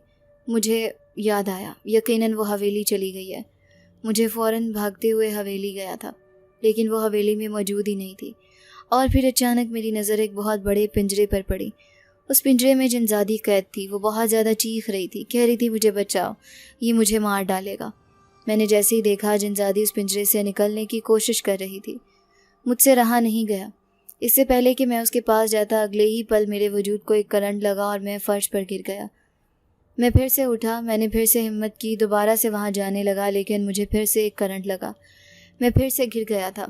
Speaker 1: مجھے یاد آیا، یقیناً وہ حویلی چلی گئی ہے۔ مجھے فوراً بھاگتے ہوئے حویلی گیا تھا، لیکن وہ حویلی میں موجود ہی نہیں تھی۔ اور پھر اچانک میری نظر ایک بہت بڑے پنجرے پر پڑی۔ اس پنجرے میں جنزادی قید تھی۔ وہ بہت زیادہ چیخ رہی تھی، کہہ رہی تھی مجھے بچاؤ، یہ مجھے مار ڈالے گا۔ میں نے جیسے ہی دیکھا جنزادی اس پنجرے سے نکلنے کی کوشش کر رہی تھی۔ مجھ سے رہا نہیں گیا۔ اس سے پہلے کہ میں اس کے پاس جاتا اگلے ہی پل میرے وجود کو ایک کرنٹ لگا اور میں فرش پر گر گیا۔ میں پھر سے اٹھا، میں نے پھر سے ہمت کی، دوبارہ سے وہاں جانے لگا، لیکن مجھے پھر سے ایک کرنٹ لگا۔ میں پھر سے گر گیا تھا۔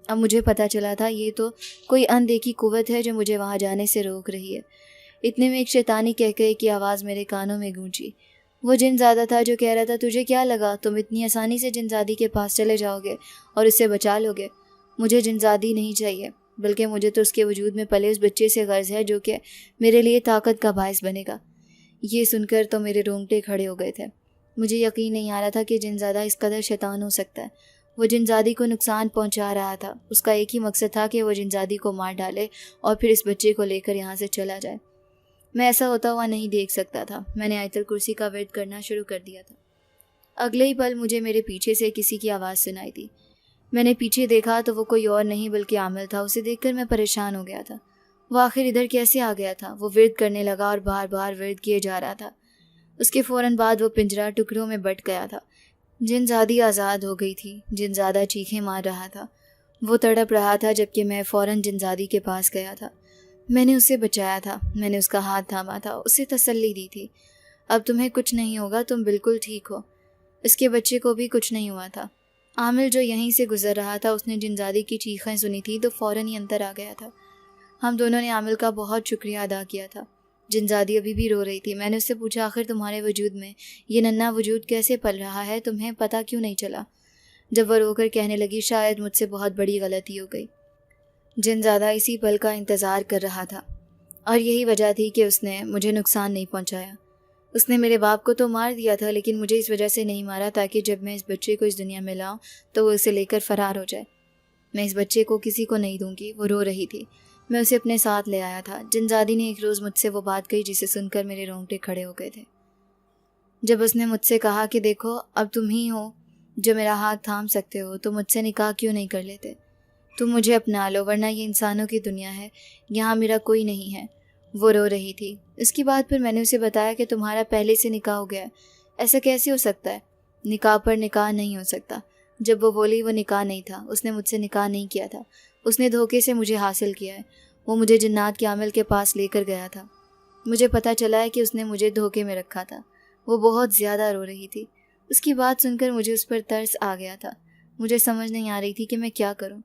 Speaker 1: اب مجھے پتہ چلا تھا یہ تو کوئی اندیکھی قوت ہے جو مجھے وہاں جانے سے روک رہی ہے۔ اتنے میں ایک شیطانی کہکہے کی آواز میرے کانوں میں گونجی۔ وہ جنزادہ تھا جو کہہ رہا تھا تجھے کیا لگا تم اتنی آسانی سے جنزادی کے پاس چلے جاؤ گے اور اسے بچا لو گے؟ مجھے جنزادی نہیں چاہیے، بلکہ مجھے تو اس کے وجود میں پلے اس بچے سے غرض ہے جو کہ میرے لیے طاقت کا باعث بنے گا۔ یہ سن کر تو میرے رونگٹے کھڑے ہو گئے تھے۔ مجھے یقین نہیں آ رہا تھا کہ جنزادہ اس قدر شیطان ہو سکتا ہے۔ وہ جنزادی کو نقصان پہنچا رہا تھا۔ اس کا ایک ہی مقصد تھا کہ وہ جنزادی کو مار ڈالے اور پھر اس بچے کو لے کر یہاں سے چلا جائے۔ میں ایسا ہوتا ہوا نہیں دیکھ سکتا تھا۔ میں نے آیت الکرسی کا ورد کرنا شروع کر دیا تھا۔ اگلے ہی پل مجھے میرے پیچھے سے کسی کی آواز سنائی دی۔ میں نے پیچھے دیکھا تو وہ کوئی اور نہیں بلکہ عامل تھا۔ اسے دیکھ کر میں پریشان ہو گیا تھا۔ وہ آخر ادھر کیسے آ گیا تھا؟ وہ ورد کرنے لگا اور بار بار ورد کیے جا رہا تھا۔ اس کے فوراً بعد وہ پنجرہ ٹکڑوں میں بٹ گیا تھا۔ جنزادی آزاد ہو گئی تھی۔ جنزادہ چیخیں مار رہا تھا۔ وہ تڑپ رہا تھا جبکہ میں فوراً جنزادی کے پاس گیا تھا۔ میں نے اسے بچایا تھا۔ میں نے اس کا ہاتھ تھاما تھا، اسے تسلی دی تھی۔ اب تمہیں کچھ نہیں ہوگا، تم بالکل ٹھیک ہو۔ اس کے بچے کو بھی کچھ نہیں ہوا تھا۔ عامل جو یہیں سے گزر رہا تھا اس نے جنزادی کی چیخیں سنی تھی تو فوراً ہی اندر آ گیا تھا۔ ہم دونوں نے عامل کا بہت شکریہ ادا کیا تھا۔ جنزادی ابھی بھی رو رہی تھی۔ میں نے اس سے پوچھا آخر تمہارے وجود میں یہ ننھا وجود کیسے پل رہا ہے؟ تمہیں پتہ کیوں نہیں چلا؟ جب وہ رو کر کہنے لگی شاید مجھ سے بہت بڑی غلطی ہو گئی۔ جنزادہ اسی پل کا انتظار کر رہا تھا اور یہی وجہ تھی کہ اس نے مجھے نقصان نہیں پہنچایا۔ اس نے میرے باپ کو تو مار دیا تھا لیکن مجھے اس وجہ سے نہیں مارا تاکہ جب میں اس بچے کو اس دنیا میں لاؤں تو وہ اسے لے کر فرار ہو جائے۔ میں اس بچے کو کسی کو نہیں دوں گی۔ وہ رو رہی تھی۔ میں اسے اپنے ساتھ لے آیا تھا۔ جنزادی نے ایک روز مجھ سے وہ بات کہی جسے سن کر میرے رونگٹے کھڑے ہو گئے تھے۔ جب اس نے مجھ سے کہا کہ دیکھو اب تم ہی ہو جو میرا ہاتھ تھام سکتے ہو تو مجھ سے نکاح کیوں نہیں کر لیتے؟ تم مجھے اپنا لو ورنہ یہ انسانوں کی دنیا ہے، یہاں میرا کوئی نہیں ہے۔ وہ رو رہی تھی۔ اس کی بات پر میں نے اسے بتایا کہ تمہارا پہلے سے نکاح ہو گیا ہے، ایسا کیسے ہو سکتا ہے؟ نکاح پر نکاح نہیں ہو سکتا۔ جب وہ بولی وہ نکاح نہیں تھا، اس نے مجھ سے نکاح نہیں کیا تھا، اس نے دھوکے سے مجھے حاصل کیا ہے۔ وہ مجھے جنات کے عامل کے پاس لے کر گیا تھا۔ مجھے پتہ چلا ہے کہ اس نے مجھے دھوکے میں رکھا تھا۔ وہ بہت زیادہ رو رہی تھی۔ اس کی بات سن کر مجھے اس پر ترس آ گیا تھا۔ مجھے سمجھ نہیں آ رہی تھی کہ میں کیا کروں۔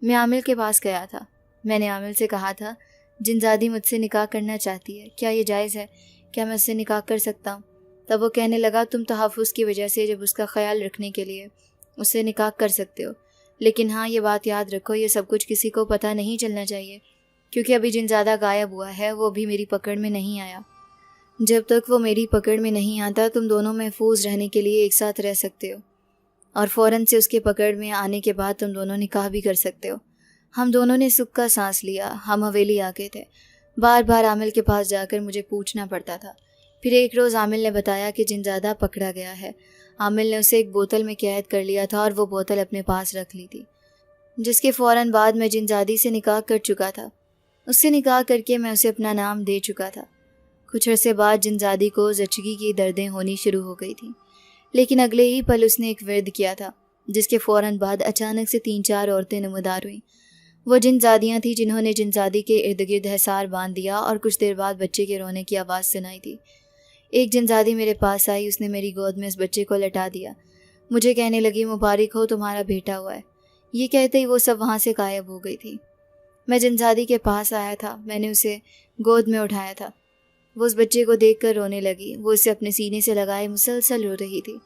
Speaker 1: میں عامل کے پاس گیا تھا۔ میں نے عامل سے کہا تھا جنزادی مجھ سے نکاح کرنا چاہتی ہے، کیا یہ جائز ہے؟ کیا میں اس سے نکاح کر سکتا ہوں؟ تب وہ کہنے لگا تم تحفظ کی وجہ سے جب اس کا خیال رکھنے کے لیے اس سے نکاح کر سکتے ہو، لیکن ہاں یہ بات یاد رکھو یہ سب کچھ کسی کو پتہ نہیں چلنا چاہیے کیونکہ ابھی جنزادہ غائب ہوا ہے، وہ ابھی میری پکڑ میں نہیں آیا۔ جب تک وہ میری پکڑ میں نہیں آتا تم دونوں محفوظ رہنے کے لیے ایک ساتھ رہ سکتے ہو اور فوراً سے اس کے پکڑ میں آنے کے بعد تم دونوں نکاح بھی کر سکتے ہو۔ ہم دونوں نے سکھ کا سانس لیا۔ ہم حویلی آ گئے تھے۔ بار بار عامل کے پاس جا کر مجھے پوچھنا پڑتا تھا۔ پھر ایک روز عامل نے بتایا کہ جنزادہ پکڑا گیا ہے۔ عامل نے اسے ایک بوتل میں قید کر لیا تھا اور وہ بوتل اپنے پاس رکھ لی تھی، جس کے فوراً بعد میں جنزادی سے نکاح کر چکا تھا۔ اس سے نکاح کر کے میں اسے اپنا نام دے چکا تھا۔ کچھ عرصے بعد جنزادی کو زچگی کی دردیں ہونی شروع ہو گئی تھیں، لیکن اگلے ہی پل اس نے ایک ورد کیا تھا، جس کے فوراً بعد اچانک سے 3-4 عورتیں نمودار ہوئیں۔ وہ جنزادیاں تھیں جنہوں نے جنزادی کے ارد گرد حصار باندھ دیا اور کچھ دیر بعد بچے کے رونے کی آواز سنائی تھی۔ ایک جنزادی میرے پاس آئی، اس نے میری گود میں اس بچے کو لٹا دیا۔ مجھے کہنے لگی، مبارک ہو، تمہارا بیٹا ہوا ہے۔ یہ کہتے ہی وہ سب وہاں سے غائب ہو گئی تھی۔ میں جنزادی کے پاس آیا تھا، میں نے اسے گود میں اٹھایا تھا۔ وہ اس بچے کو دیکھ کر رونے لگی۔ وہ اسے اپنے سینے سے لگائے مسلسل رو رہی تھی۔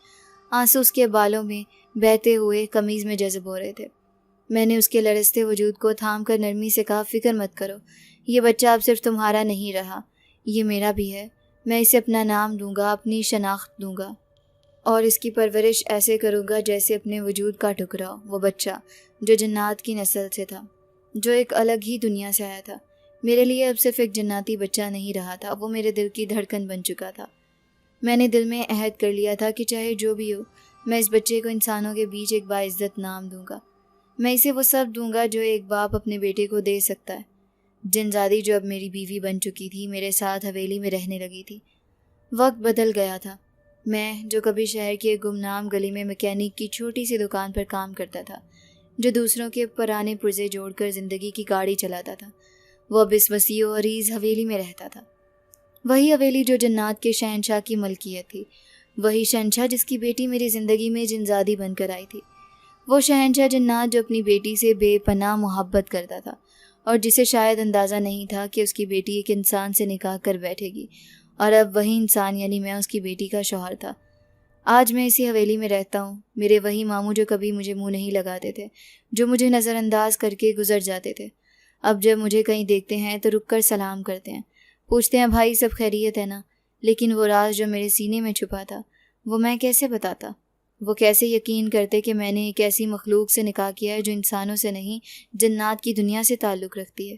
Speaker 1: آنسو اس کے بالوں میں بہتے ہوئے قمیض میں جذب ہو رہے تھے۔ میں نے اس کے لرزتے وجود کو تھام کر نرمی سے کہا، فکر مت کرو، یہ بچہ اب صرف تمہارا نہیں رہا، یہ میرا بھی ہے۔ میں اسے اپنا نام دوں گا، اپنی شناخت دوں گا اور اس کی پرورش ایسے کروں گا جیسے اپنے وجود کا ٹکڑا ہو۔ وہ بچہ جو جنات کی نسل سے تھا، جو ایک الگ ہی دنیا سے آیا تھا، میرے لیے اب صرف ایک جناتی بچہ نہیں رہا تھا، وہ میرے دل کی دھڑکن بن چکا تھا۔ میں نے دل میں عہد کر لیا تھا کہ چاہے جو بھی ہو، میں اس بچے کو انسانوں کے بیچ ایک باعزت نام دوں گا۔ میں اسے وہ سب دوں گا جو ایک باپ اپنے بیٹے کو دے سکتا ہے۔ جنزادی جو اب میری بیوی بن چکی تھی، میرے ساتھ حویلی میں رہنے لگی تھی۔ وقت بدل گیا تھا۔ میں جو کبھی شہر کی ایک گمنام گلی میں میکینک کی چھوٹی سی دکان پر کام کرتا تھا، جو دوسروں کے پرانے پرزے جوڑ کر زندگی کی گاڑی چلاتا تھا، وہ اب اس وسیع و عریض حویلی میں رہتا تھا۔ وہی حویلی جو جنات کے شہنشاہ کی ملکیت تھی، وہی شہنشاہ جس کی بیٹی میری زندگی میں جنزادی بن کر آئی تھی، وہ شہنشاہ جنات جو اپنی بیٹی سے بے پناہ محبت کرتا تھا اور جسے شاید اندازہ نہیں تھا کہ اس کی بیٹی ایک انسان سے نکاح کر بیٹھے گی، اور اب وہی انسان یعنی میں اس کی بیٹی کا شوہر تھا۔ آج میں اسی حویلی میں رہتا ہوں۔ میرے وہی ماموں جو کبھی مجھے منہ نہیں لگاتے تھے، جو مجھے نظر انداز کر کے گزر جاتے تھے، اب جب مجھے کہیں دیکھتے ہیں تو رک کر سلام کرتے ہیں، پوچھتے ہیں، بھائی سب خیریت ہے نا؟ لیکن وہ راز جو میرے سینے میں چھپا تھا، وہ میں کیسے بتاتا؟ وہ کیسے یقین کرتے کہ میں نے ایک ایسی مخلوق سے نکاح کیا ہے جو انسانوں سے نہیں، جنات کی دنیا سے تعلق رکھتی ہے؟